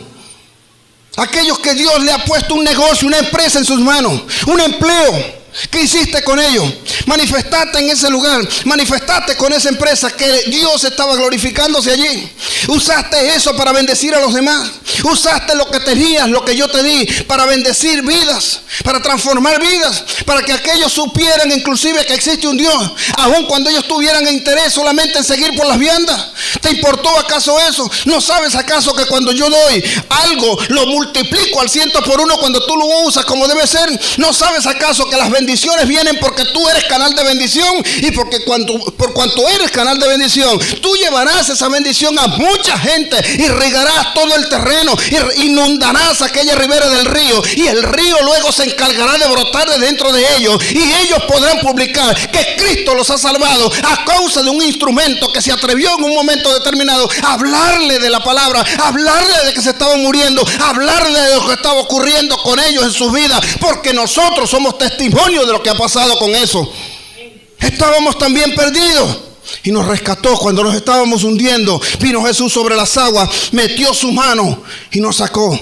Aquellos que Dios le ha puesto un negocio, una empresa en sus manos, un empleo. ¿Qué hiciste con ellos? Manifestaste en ese lugar, manifestaste con esa empresa que Dios estaba glorificándose allí. Usaste eso para bendecir a los demás. Usaste lo que tenías, lo que yo te di, para bendecir vidas, para transformar vidas, para que aquellos supieran inclusive que existe un Dios, aun cuando ellos tuvieran interés solamente en seguir por las viandas. ¿Te importó acaso eso? ¿No sabes acaso que cuando yo doy algo, lo multiplico al 100 por 1 cuando tú lo usas como debe ser? ¿No sabes acaso que las bendiciones vienen porque tú eres canal de bendición? Y porque por cuanto eres canal de bendición, tú llevarás esa bendición a mucha gente y regarás todo el terreno, y inundarás aquella ribera del río, y el río luego se encargará de brotar de dentro de ellos, y ellos podrán publicar que Cristo los ha salvado a causa de un instrumento que se atrevió en un momento determinado a hablarle de la palabra, a hablarle de que se estaban muriendo, a hablarle de lo que estaba ocurriendo con ellos en sus vidas, porque nosotros somos testimonios de lo que ha pasado con eso. Estábamos también perdidos y nos rescató cuando nos estábamos hundiendo. Vino Jesús sobre las aguas, metió su mano y nos sacó.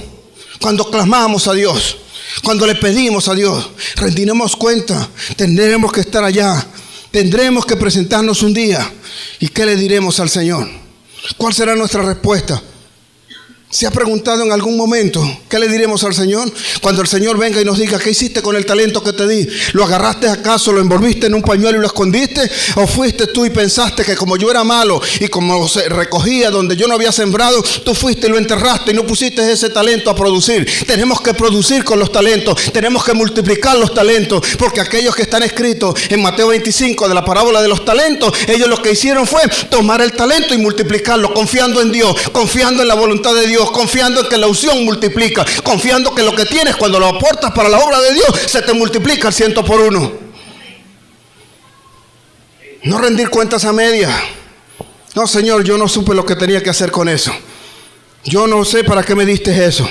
Cuando clamamos a Dios, cuando le pedimos a Dios, rendiremos cuenta, tendremos que estar allá, tendremos que presentarnos un día. ¿Y qué le diremos al Señor? ¿Cuál será nuestra respuesta? ¿Se ha preguntado en algún momento qué le diremos al Señor? Cuando el Señor venga y nos diga, ¿qué hiciste con el talento que te di? ¿Lo agarraste acaso, lo envolviste en un pañuelo y lo escondiste? ¿O fuiste tú y pensaste que como yo era malo y como se recogía donde yo no había sembrado, tú fuiste y lo enterraste y no pusiste ese talento a producir? Tenemos que producir con los talentos, tenemos que multiplicar los talentos, porque aquellos que están escritos en Mateo 25 de la parábola de los talentos, ellos lo que hicieron fue tomar el talento y multiplicarlo, confiando en Dios, confiando en la voluntad de Dios, confiando en que la unción multiplica, confiando que lo que tienes cuando lo aportas para la obra de Dios se te multiplica al 100 por 1. No rendir cuentas a medias. No, Señor, yo no supe lo que tenía que hacer con eso. Yo no sé para qué me diste eso.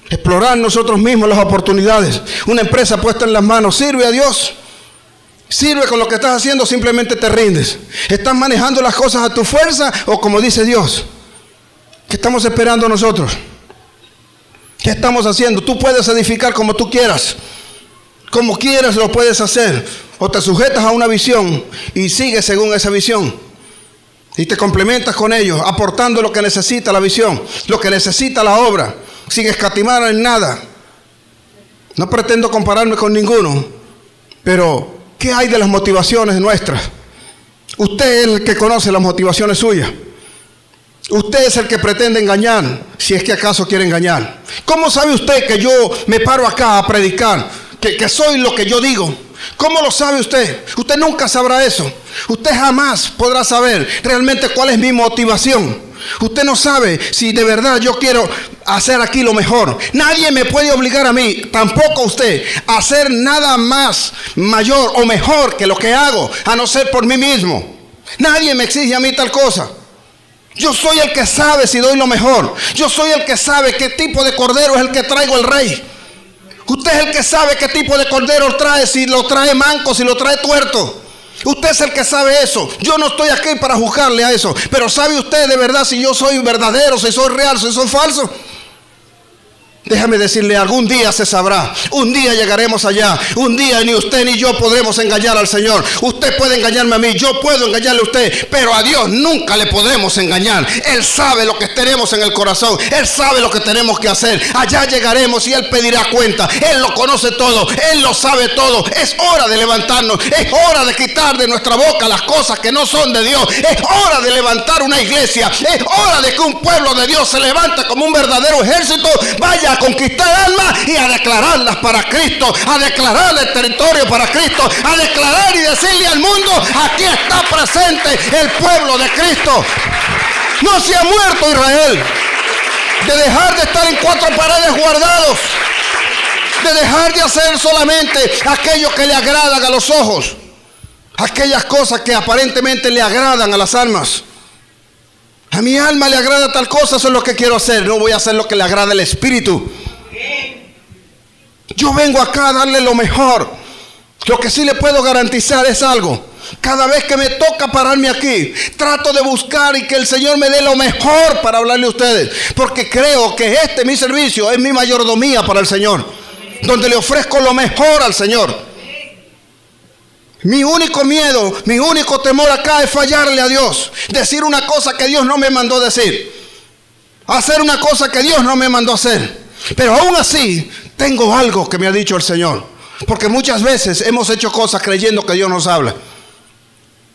Explorar nosotros mismos las oportunidades. Una empresa puesta en las manos, ¿sirve a Dios? ¿Sirve con lo que estás haciendo? Simplemente te rindes. ¿Estás manejando las cosas a tu fuerza o como dice Dios? ¿Qué estamos esperando nosotros? ¿Qué estamos haciendo? Tú puedes edificar como tú quieras. Como quieras lo puedes hacer. O te sujetas a una visión y sigues según esa visión. Y te complementas con ellos, aportando lo que necesita la visión, lo que necesita la obra, sin escatimar en nada. No pretendo compararme con ninguno, pero ¿qué hay de las motivaciones nuestras? Usted es el que conoce las motivaciones suyas. Usted es el que pretende engañar, si es que acaso quiere engañar. ¿Cómo sabe usted que yo me paro acá a predicar, que soy lo que yo digo? ¿Cómo lo sabe usted? Usted nunca sabrá eso. Usted jamás podrá saber realmente cuál es mi motivación. Usted no sabe si de verdad yo quiero hacer aquí lo mejor. Nadie me puede obligar a mí, tampoco usted, a hacer nada más mayor o mejor que lo que hago, a no ser por mí mismo. Nadie me exige a mí tal cosa. Yo soy el que sabe si doy lo mejor. Yo soy el que sabe qué tipo de cordero es el que traigo al rey. Usted es el que sabe qué tipo de cordero trae, si lo trae manco, si lo trae tuerto. Usted es el que sabe eso. Yo no estoy aquí para juzgarle a eso. Pero ¿sabe usted de verdad si yo soy verdadero, si soy real, si soy falso? Déjame decirle, algún día se sabrá. Un día llegaremos allá. Un día ni usted ni yo podremos engañar al Señor. Usted puede engañarme a mí, yo puedo engañarle a usted, pero a Dios nunca le podremos engañar. Él sabe lo que tenemos en el corazón. Él sabe lo que tenemos que hacer. Allá llegaremos y Él pedirá cuenta. Él lo conoce todo. Él lo sabe todo. Es hora de levantarnos. Es hora de quitar de nuestra boca las cosas que no son de Dios. Es hora de levantar una iglesia. Es hora de que un pueblo de Dios se levante como un verdadero ejército. Vaya a conquistar almas y a declararlas para Cristo, a declarar el territorio para Cristo, a declarar y decirle al mundo: aquí está presente el pueblo de Cristo. No se ha muerto Israel. De dejar de estar en cuatro paredes guardados, de dejar de hacer solamente aquello que le agradan a los ojos, aquellas cosas que aparentemente le agradan a las almas. A mi alma le agrada tal cosa, eso es lo que quiero hacer. No voy a hacer lo que le agrada al Espíritu. Yo vengo acá a darle lo mejor. Lo que sí le puedo garantizar es algo. Cada vez que me toca pararme aquí, trato de buscar y que el Señor me dé lo mejor para hablarle a ustedes. Porque creo que mi servicio es mi mayordomía para el Señor, donde le ofrezco lo mejor al Señor. Mi único miedo, mi único temor acá es fallarle a Dios. Decir una cosa que Dios no me mandó decir. Hacer una cosa que Dios no me mandó hacer. Pero aún así, tengo algo que me ha dicho el Señor. Porque muchas veces hemos hecho cosas creyendo que Dios nos habla.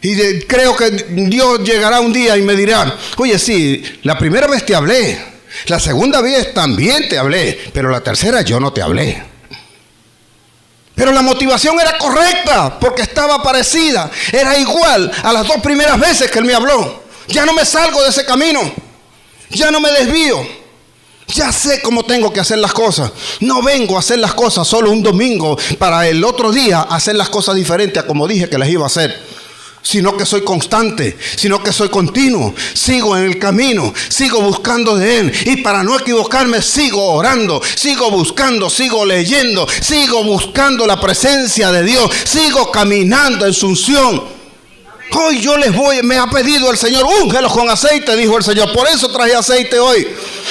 Y creo que Dios llegará un día y me dirá: oye, sí, la primera vez te hablé. La segunda vez también te hablé. Pero la tercera yo no te hablé. Pero la motivación era correcta, porque estaba parecida. Era igual a las 2 primeras veces que Él me habló. Ya no me salgo de ese camino. Ya no me desvío. Ya sé cómo tengo que hacer las cosas. No vengo a hacer las cosas solo un domingo para el otro día hacer las cosas diferentes a como dije que las iba a hacer. Sino que soy constante, sino que soy continuo. Sigo en el camino, sigo buscando de Él. Y para no equivocarme, sigo orando, sigo buscando, sigo leyendo, sigo buscando la presencia de Dios, sigo caminando en su unción. Hoy me ha pedido el Señor: úngelos con aceite, dijo el Señor. Por eso traje aceite hoy.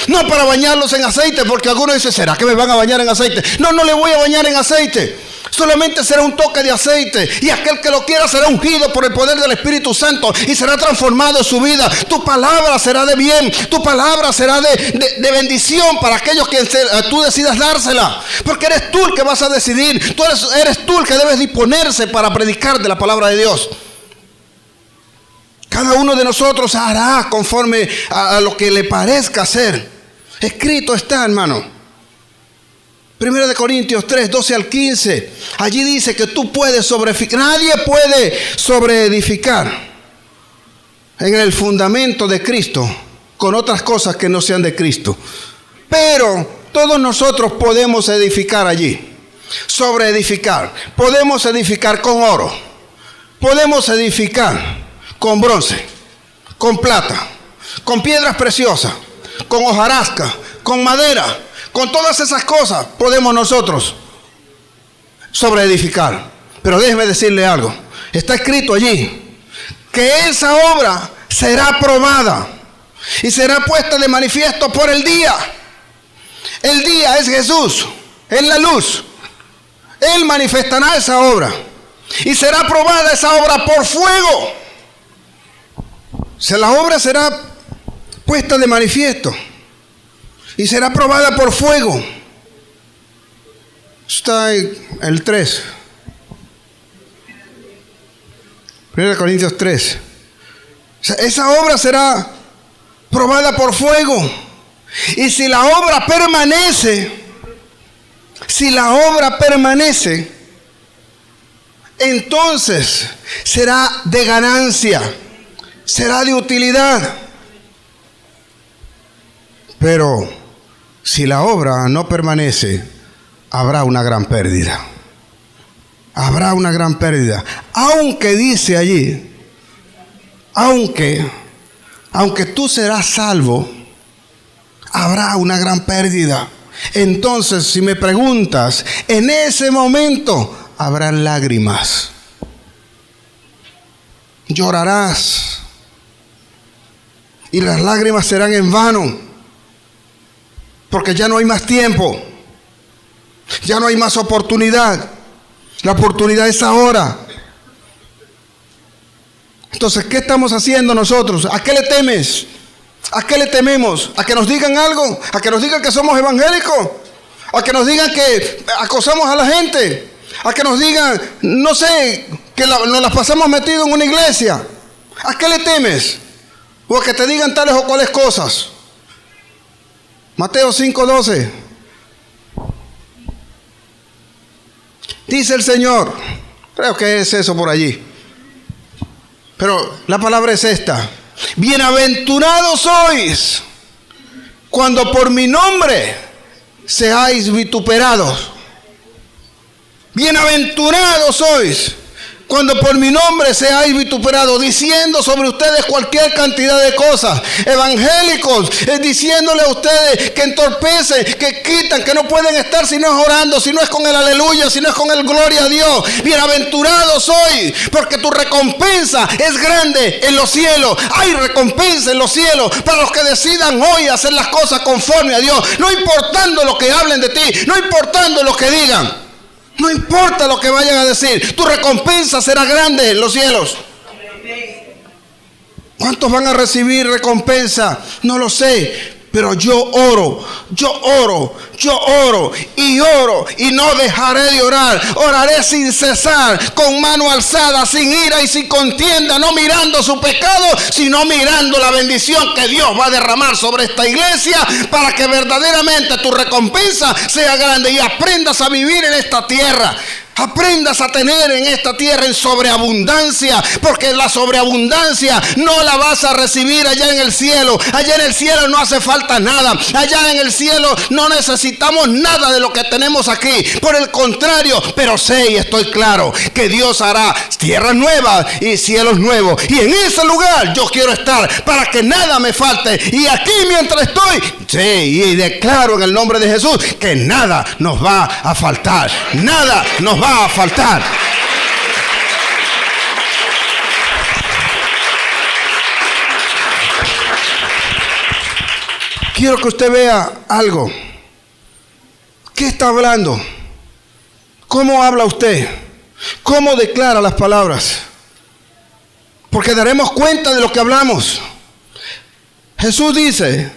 No para bañarlos en aceite, porque algunos dicen: ¿será que me van a bañar en aceite? No, no le voy a bañar en aceite. Solamente será un toque de aceite, y aquel que lo quiera será ungido por el poder del Espíritu Santo y será transformado en su vida. Tu palabra será de bien, tu palabra será de bendición para aquellos que tú decidas dársela, porque eres tú el que vas a decidir. Eres tú el que debes disponerse para predicar de la palabra de Dios. Cada uno de nosotros hará conforme a lo que le parezca hacer. Escrito está, hermano. 1 Corintios 3, 12 al 15. Allí dice que tú puedes sobreedificar. Nadie puede sobreedificar en el fundamento de Cristo con otras cosas que no sean de Cristo. Pero todos nosotros podemos edificar allí. Sobreedificar. Podemos edificar con oro. Podemos edificar con bronce, con plata, con piedras preciosas, con hojarasca, con madera. Con todas esas cosas podemos nosotros sobreedificar. Pero déjeme decirle algo. Está escrito allí que esa obra será probada y será puesta de manifiesto por el día. El día es Jesús, es la luz. Él manifestará esa obra y será probada esa obra por fuego. La obra será puesta de manifiesto y será probada por fuego. Está en el 3. 1 Corintios 3. Esa obra será probada por fuego. Y si la obra permanece, entonces será de ganancia, será de utilidad. Pero si la obra no permanece, habrá una gran pérdida. Habrá una gran pérdida. Aunque dice allí, aunque tú serás salvo, habrá una gran pérdida. Entonces, si me preguntas, en ese momento habrán lágrimas. Llorarás. Y las lágrimas serán en vano. Porque ya no hay más tiempo. Ya no hay más oportunidad. La oportunidad es ahora. Entonces, ¿qué estamos haciendo nosotros? ¿A qué le temes? ¿A qué le tememos? ¿A que nos digan algo? ¿A que nos digan que somos evangélicos? ¿A que nos digan que acosamos a la gente? ¿A que nos digan, no sé, que nos las pasamos metidos en una iglesia? ¿A qué le temes? ¿O a que te digan tales o cuales cosas? Mateo 5:12. Dice el Señor, creo que es eso por allí, pero la palabra es esta: bienaventurados sois cuando por mi nombre seáis vituperados. Bienaventurados sois cuando por mi nombre seáis vituperados, diciendo sobre ustedes cualquier cantidad de cosas. Evangélicos, diciéndole a ustedes que entorpecen, que quitan, que no pueden estar si no es orando, si no es con el aleluya, si no es con el gloria a Dios. Bienaventurados sois, porque tu recompensa es grande en los cielos. Hay recompensa en los cielos para los que decidan hoy hacer las cosas conforme a Dios, no importando lo que hablen de ti, no importando lo que digan. No importa lo que vayan a decir, tu recompensa será grande en los cielos. ¿Cuántos van a recibir recompensa? No lo sé, pero yo oro y no dejaré de orar. Oraré sin cesar, con mano alzada, sin ira y sin contienda, no mirando su pecado, sino mirando la bendición que Dios va a derramar sobre esta iglesia, para que verdaderamente tu recompensa sea grande y aprendas a vivir en esta tierra. Aprendas a tener en esta tierra en sobreabundancia, porque la sobreabundancia no la vas a recibir allá en el cielo. Allá en el cielo no hace falta nada. Allá en el cielo no necesitamos nada de lo que tenemos aquí. Por el contrario, pero sé y estoy claro que Dios hará tierras nuevas y cielos nuevos. Y en ese lugar yo quiero estar para que nada me falte. Y aquí mientras estoy, sí, y declaro en el nombre de Jesús que nada nos va a faltar. Nada nos va a faltar. Quiero que usted vea algo. ¿Qué está hablando? ¿Cómo habla usted? ¿Cómo declara las palabras? Porque daremos cuenta de lo que hablamos. Jesús dice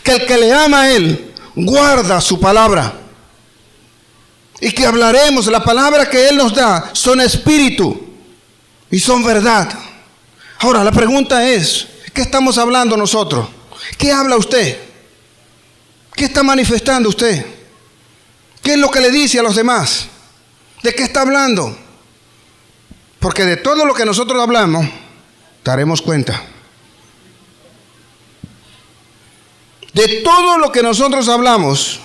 que el que le ama a Él guarda su palabra. Y que hablaremos, la palabra que Él nos da son espíritu y son verdad. Ahora la pregunta es, ¿qué estamos hablando nosotros? ¿Qué habla usted? ¿Qué está manifestando usted? ¿Qué es lo que le dice a los demás? ¿De qué está hablando? Porque de todo lo que nosotros hablamos, daremos cuenta. De todo lo que nosotros hablamos,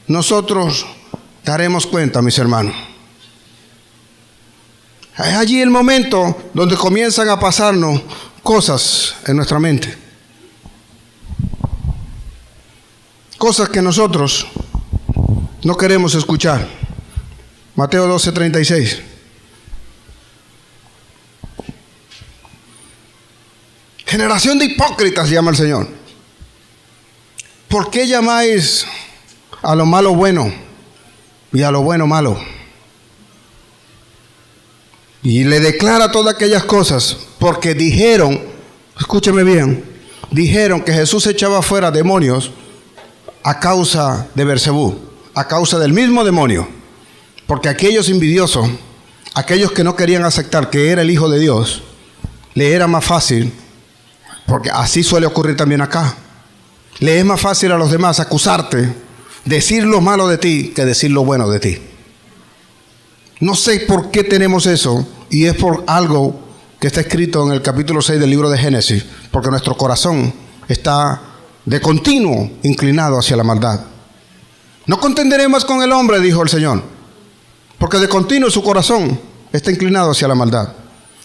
nosotros daremos cuenta, mis hermanos. Es allí el momento donde comienzan a pasarnos cosas en nuestra mente. Cosas que nosotros no queremos escuchar. Mateo 12:36. Generación de hipócritas, llama el Señor. ¿Por qué llamáis a lo malo bueno y a lo bueno malo? Y le declara todas aquellas cosas porque dijeron, escúcheme bien, dijeron que Jesús echaba fuera demonios a causa de Beelzebú, a causa del mismo demonio, porque aquellos envidiosos, aquellos que no querían aceptar que era el Hijo de Dios, le era más fácil, porque así suele ocurrir también acá, le es más fácil a los demás acusarte, decir lo malo de ti que decir lo bueno de ti. No sé por qué tenemos eso, y es por algo que está escrito en el capítulo 6 del libro de Génesis, porque nuestro corazón está de continuo inclinado hacia la maldad. No contenderemos con el hombre, dijo el Señor, porque de continuo su corazón está inclinado hacia la maldad.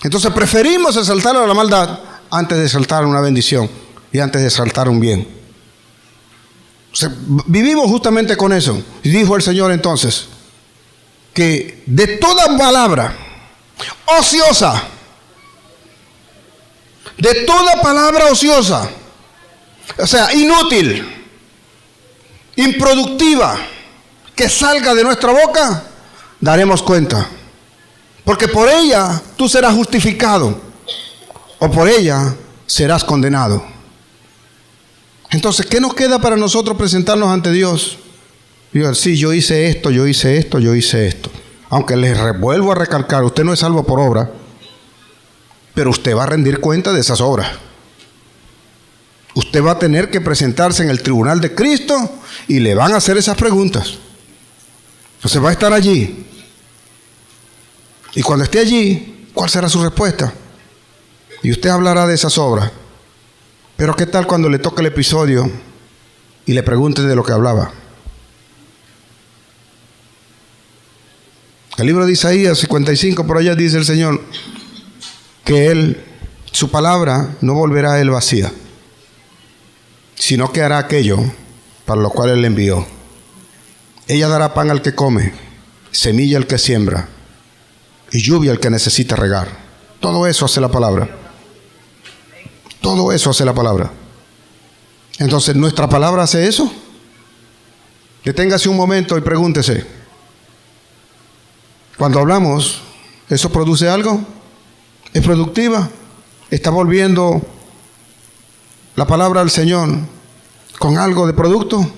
Entonces preferimos exaltar a la maldad antes de exaltar una bendición y antes de exaltar un bien. O sea, vivimos justamente con eso. Y dijo el Señor entonces que de toda palabra ociosa de toda palabra ociosa, o sea, inútil, improductiva, que salga de nuestra boca, daremos cuenta. Porque por ella tú serás justificado o por ella serás condenado. Entonces, ¿qué nos queda para nosotros presentarnos ante Dios? Dios, sí, yo hice esto, yo hice esto, yo hice esto. Aunque les vuelvo a recalcar, usted no es salvo por obra, pero usted va a rendir cuenta de esas obras. Usted va a tener que presentarse en el tribunal de Cristo y le van a hacer esas preguntas. Entonces va a estar allí. Y cuando esté allí, ¿cuál será su respuesta? Y usted hablará de esas obras. Pero ¿qué tal cuando le toque el episodio y le pregunten de lo que hablaba? El libro de Isaías 55, por allá dice el Señor que su palabra no volverá a él vacía, sino que hará aquello para lo cual él le envió. Ella dará pan al que come, semilla al que siembra, y lluvia al que necesita regar. Todo eso hace la palabra. Todo eso hace la palabra. Entonces, ¿nuestra palabra hace eso? Deténgase un momento y pregúntese. Cuando hablamos, ¿eso produce algo? ¿Es productiva? ¿Está volviendo la palabra al Señor con algo de producto?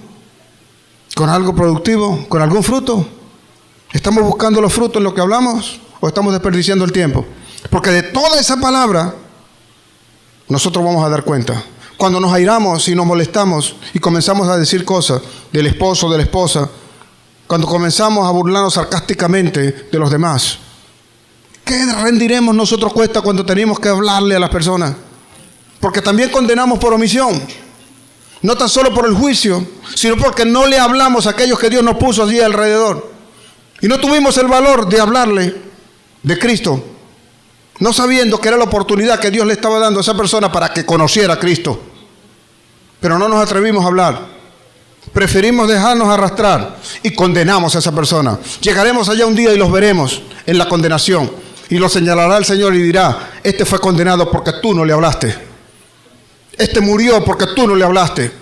¿Con algo productivo? ¿Con algún fruto? ¿Estamos buscando los frutos en lo que hablamos? ¿O estamos desperdiciando el tiempo? Porque de toda esa palabra nosotros vamos a dar cuenta. Cuando nos airamos y nos molestamos y comenzamos a decir cosas del esposo o de la esposa, cuando comenzamos a burlarnos sarcásticamente de los demás, ¿qué rendiremos nosotros cuenta cuando tenemos que hablarle a las personas? Porque también condenamos por omisión. No tan solo por el juicio, sino porque no le hablamos a aquellos que Dios nos puso allí alrededor. Y no tuvimos el valor de hablarle de Cristo, no sabiendo que era la oportunidad que Dios le estaba dando a esa persona para que conociera a Cristo. Pero no nos atrevimos a hablar. Preferimos dejarnos arrastrar y condenamos a esa persona. Llegaremos allá un día y los veremos en la condenación. Y lo señalará el Señor y dirá: este fue condenado porque tú no le hablaste. Este murió porque tú no le hablaste.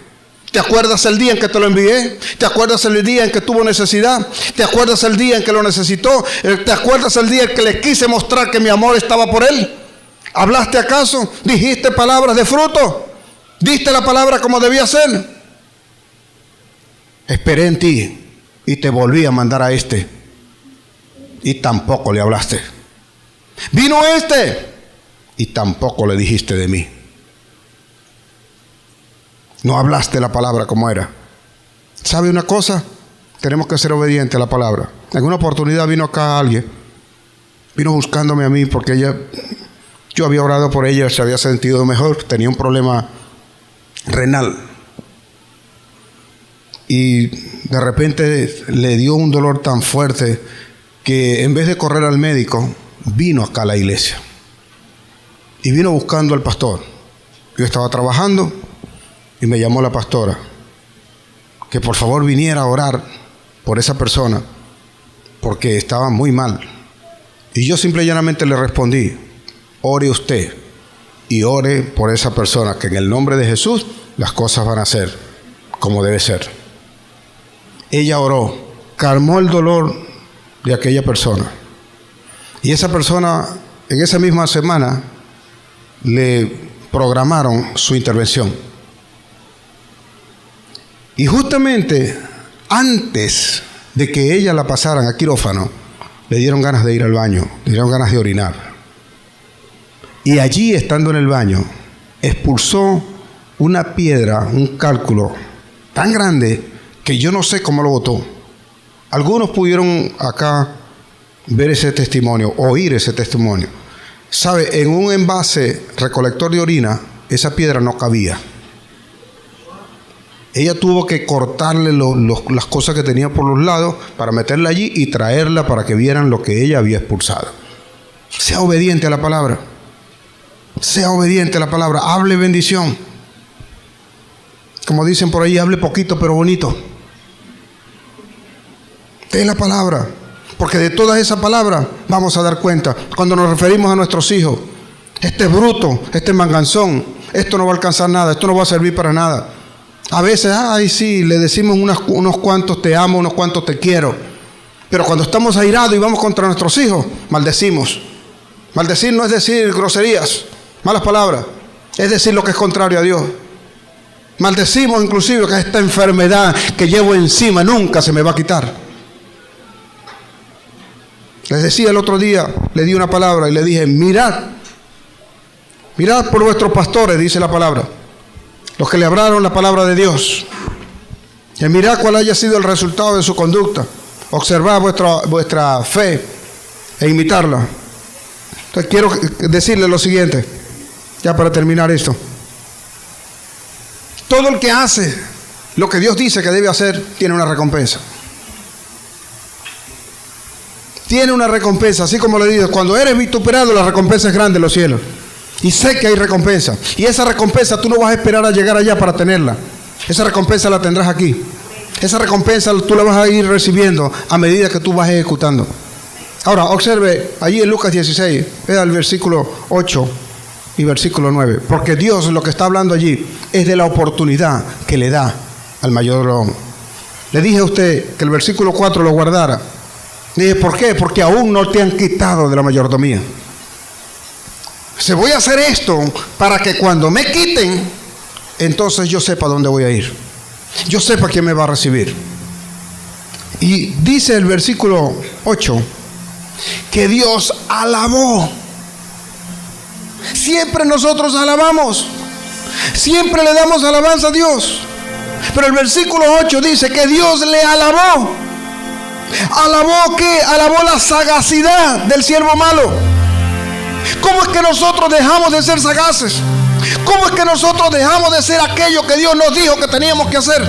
¿Te acuerdas el día en que te lo envié? ¿Te acuerdas el día en que tuvo necesidad? ¿Te acuerdas el día en que lo necesitó? ¿Te acuerdas el día en que le quise mostrar que mi amor estaba por él? ¿Hablaste acaso? ¿Dijiste palabras de fruto? ¿Diste la palabra como debía ser? Esperé en ti y te volví a mandar a este, y tampoco le hablaste. Vino este y tampoco le dijiste de mí. No hablaste la palabra como era. ¿Sabe una cosa? Tenemos que ser obedientes a la palabra. En una oportunidad vino acá alguien, vino buscándome a mí porque yo había orado por ella, se había sentido mejor, tenía un problema renal. Y de repente le dio un dolor tan fuerte que en vez de correr al médico, vino acá a la iglesia. Y vino buscando al pastor. Yo estaba trabajando y me llamó la pastora que por favor viniera a orar por esa persona porque estaba muy mal. Y yo simple y llanamente le respondí: ore usted y ore por esa persona, que en el nombre de Jesús las cosas van a ser como debe ser. Ella oró, calmó el dolor de aquella persona, y esa persona en esa misma semana le programaron su intervención. Y justamente antes de que ella la pasaran a quirófano, le dieron ganas de ir al baño, le dieron ganas de orinar. Y allí, estando en el baño, expulsó una piedra, un cálculo tan grande que yo no sé cómo lo botó. Algunos pudieron acá ver ese testimonio, oír ese testimonio. ¿Sabe? En un envase recolector de orina, esa piedra no cabía. Ella tuvo que cortarle las cosas que tenía por los lados para meterla allí y traerla para que vieran lo que ella había expulsado. Sea obediente a la palabra. Sea obediente a la palabra. Hable bendición. Como dicen por ahí, hable poquito pero bonito. Dé la palabra. Porque de toda esa palabra vamos a dar cuenta. Cuando nos referimos a nuestros hijos, este es bruto, este es manganzón, esto no va a alcanzar nada, esto no va a servir para nada. A veces, ay sí, le decimos unos cuantos te amo, unos cuantos te quiero. Pero cuando estamos airados y vamos contra nuestros hijos, maldecimos. Maldecir no es decir groserías, malas palabras, es decir lo que es contrario a Dios. Maldecimos inclusive que esta enfermedad que llevo encima nunca se me va a quitar. Les decía el otro día, le di una palabra y le dije, mirad por vuestros pastores, dice la palabra, los que le hablaron la palabra de Dios. Y mirad cuál haya sido el resultado de su conducta. Observad vuestra fe e imitarla. Entonces quiero decirle lo siguiente, ya para terminar esto. Todo el que hace lo que Dios dice que debe hacer, tiene una recompensa. Tiene una recompensa, así como le digo, cuando eres vituperado, la recompensa es grande en los cielos. Y sé que hay recompensa. Y esa recompensa tú no vas a esperar a llegar allá para tenerla. Esa recompensa la tendrás aquí. Esa recompensa tú la vas a ir recibiendo a medida que tú vas ejecutando. Ahora, observe allí en Lucas 16, vea el versículo 8 y versículo 9. Porque Dios lo que está hablando allí es de la oportunidad que le da al mayordomo. Le dije a usted que el versículo 4 lo guardara. Le dije, ¿por qué? Porque aún no te han quitado de la mayordomía. Se voy a hacer esto para que cuando me quiten, entonces yo sepa dónde voy a ir. Yo sepa quién me va a recibir. Y dice el versículo 8 que Dios alabó. Siempre nosotros alabamos. Siempre le damos alabanza a Dios. Pero el versículo 8 dice que Dios le alabó. ¿Alabó qué? Alabó la sagacidad del siervo malo. ¿Cómo es que nosotros dejamos de ser sagaces? ¿Cómo es que nosotros dejamos de ser aquello que Dios nos dijo que teníamos que hacer?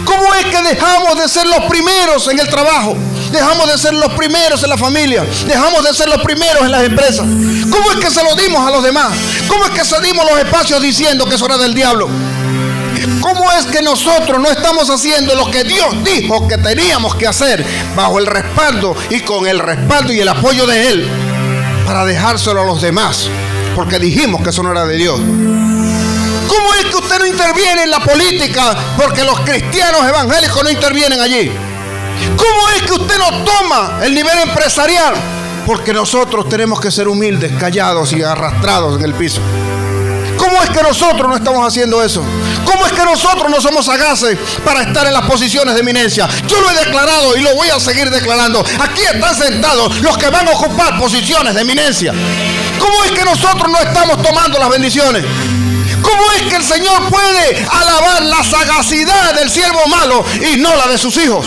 ¿Cómo es que dejamos de ser los primeros en el trabajo? Dejamos de ser los primeros en la familia. Dejamos de ser los primeros en las empresas. ¿Cómo es que se lo dimos a los demás? ¿Cómo es que cedimos los espacios diciendo que eso era del diablo? ¿Cómo es que nosotros no estamos haciendo lo que Dios dijo que teníamos que hacer bajo el respaldo y con el respaldo y el apoyo de Él para dejárselo a los demás? Porque dijimos que eso no era de Dios. ¿Cómo es que usted no interviene en la política porque los cristianos evangélicos no intervienen allí? ¿Cómo es que usted no toma el nivel empresarial? Porque nosotros tenemos que ser humildes, callados y arrastrados en el piso. ¿Cómo es que nosotros no estamos haciendo eso? ¿Cómo es que nosotros no somos sagaces para estar en las posiciones de eminencia? Yo lo he declarado y lo voy a seguir declarando. Aquí están sentados los que van a ocupar posiciones de eminencia. ¿Cómo es que nosotros no estamos tomando las bendiciones? ¿Cómo es que el Señor puede alabar la sagacidad del siervo malo y no la de sus hijos?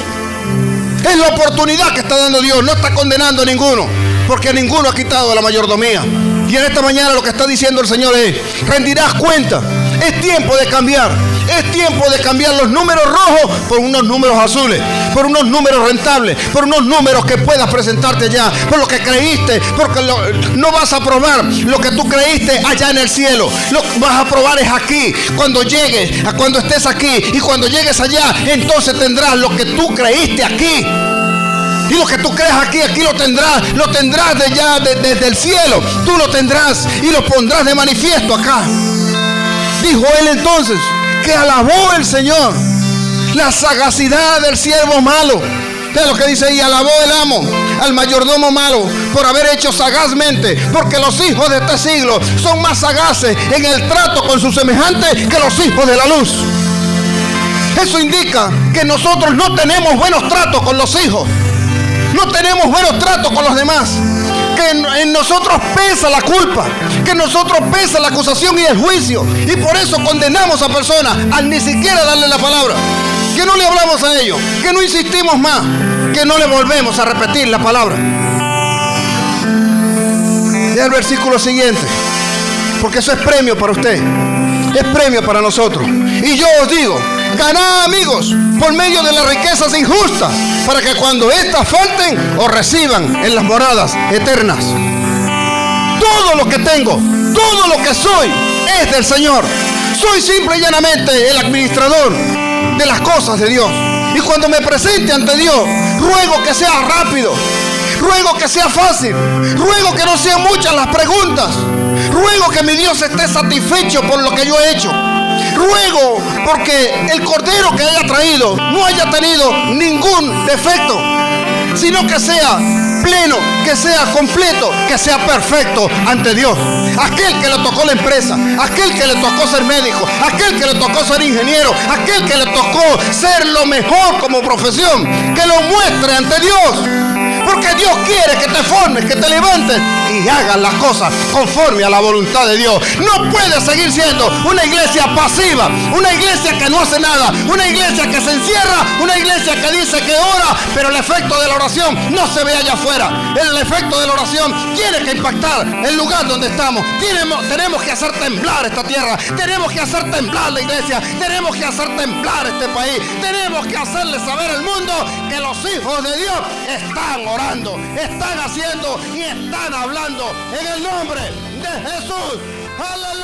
Es la oportunidad que está dando Dios, no está condenando a ninguno, porque ninguno ha quitado de la mayordomía. Y en esta mañana lo que está diciendo el Señor es, rendirás cuenta, es tiempo de cambiar. Es tiempo de cambiar los números rojos por unos números azules, por unos números rentables, por unos números que puedas presentarte allá, por lo que creíste, porque no vas a probar lo que tú creíste allá en el cielo. Lo que vas a probar es aquí, cuando llegues, cuando estés aquí y cuando llegues allá, entonces tendrás lo que tú creíste aquí. Y lo que tú crees aquí, aquí lo tendrás desde el cielo. Tú lo tendrás y lo pondrás de manifiesto acá. Dijo él entonces que alabó el Señor la sagacidad del siervo malo. ¿Sabes lo que dice ahí? Alabó el amo al mayordomo malo por haber hecho sagazmente, porque los hijos de este siglo son más sagaces en el trato con sus semejantes que los hijos de la luz. Eso indica que nosotros no tenemos buenos tratos con los hijos, no tenemos buenos tratos con los demás, que en nosotros pesa la culpa, que en nosotros pesa la acusación y el juicio, y por eso condenamos a personas al ni siquiera darle la palabra, que no le hablamos a ellos, que no insistimos más, que no le volvemos a repetir la palabra. Lea el versículo siguiente, porque eso es premio para usted, es premio para nosotros. Y yo os digo, ganad amigos por medio de las riquezas injustas, para que cuando éstas falten os reciban en las moradas eternas. Todo lo que tengo, todo lo que soy es del Señor. Soy simple y llanamente el administrador de las cosas de Dios. Y cuando me presente ante Dios, ruego que sea rápido, ruego que sea fácil, ruego que no sean muchas las preguntas, Ruego que mi Dios esté satisfecho por lo que yo he hecho. Ruego porque el cordero que haya traído no haya tenido ningún defecto, sino que sea pleno, que sea completo, que sea perfecto ante Dios. Aquel que le tocó la empresa, aquel que le tocó ser médico, aquel que le tocó ser ingeniero, aquel que le tocó ser lo mejor como profesión, que lo muestre ante Dios. Porque Dios quiere que te formes, que te levantes y hagas las cosas conforme a la voluntad de Dios. No puedes seguir siendo una iglesia pasiva, una iglesia que no hace nada, una iglesia que se encierra, una iglesia que dice que ora, pero el efecto de la oración no se ve allá afuera. El efecto de la oración tiene que impactar el lugar donde estamos. Tenemos que hacer temblar esta tierra, tenemos que hacer temblar la iglesia, tenemos que hacer temblar este país, tenemos que hacerle saber al mundo que los hijos de Dios están orando, están haciendo y están hablando en el nombre de Jesús. ¡Aleluya!